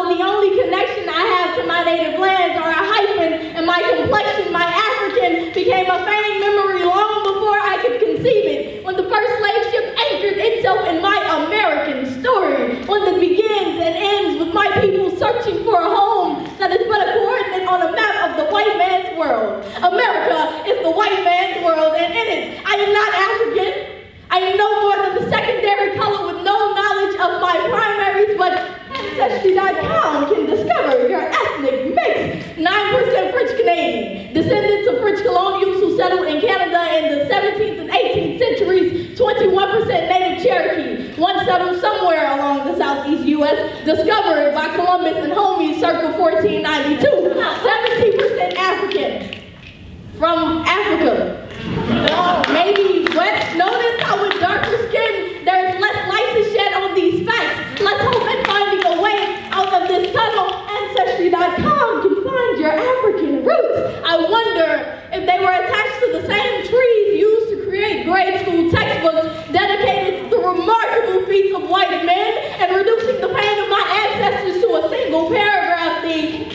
though the only connection I have to my native lands are a hyphen and my complexion, my African, became a faint memory long before I could conceive it. When the first slave ship anchored itself in my American story, one that begins and ends with my people searching for a home that is but a coordinate on a map of the white man's world. America is the white man's world, and in it, I am not African. I am no more than the secondary color with no knowledge of my primaries, but Ancestry.com can discover your ethnic mix. 9% French Canadian, descendants of French colonials who settled in Canada in the 17th and 18th centuries, 21% Native Cherokee, one settled somewhere along the southeast U.S., discovered by Columbus and homies circa 1492, 17% African from Africa. Maybe West. Notice how with darker skin, there is less light to shed on these facts. Let's hope in finding a way out of this tunnel, Ancestry.com can find your African roots. I wonder if they were attached to the same trees used to create grade school textbooks dedicated to the remarkable feats of white men and reducing the pain of my ancestors to a single paragraph. The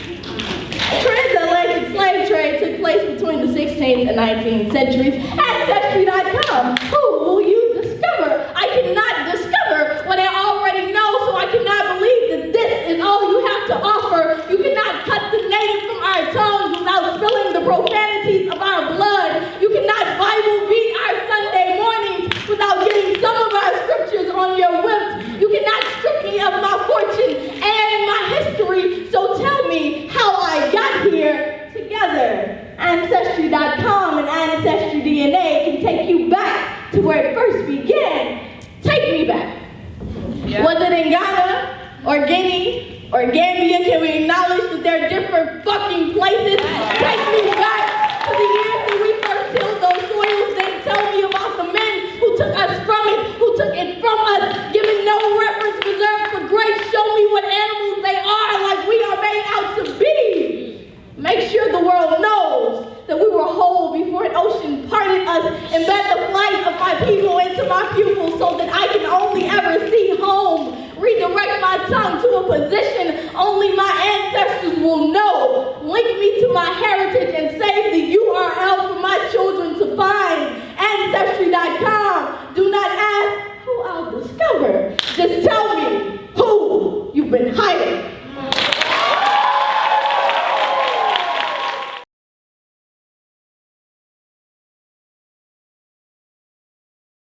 transatlantic slave trade took place between the 16th and 19th centuries. Ancestry.com, who will you discover? I cannot discover what I already know, so I cannot believe that this is all you have to offer. You cannot cut the native from our tongues without spilling the profanities of our blood. You cannot Bible beat our Sunday mornings without getting some of our scriptures on your whips. You cannot strip me of my fortune and my history, so tell me how I got here together. Ancestry.com and Ancestry DNA can take you back to where it first began. Take me back. Yeah. Was it in Ghana or Guinea or Gambia? Can we acknowledge that they're different fucking places? Take me back to the years that we first tilled those soils. Then tell me about the men who took us from it, who took it from us, giving no reference reserved for grace. Show me what animals they are, like we are made out to be. Make sure the world knows that we were whole before an ocean parted us. Embed the flight of my people into my pupils so that I can only ever see home. Redirect my tongue to a position only my ancestors will know. Link me to my heritage and save the URL for my children to find. Ancestry.com. Do not ask who I'll discover. Just tell me who you've been hiding.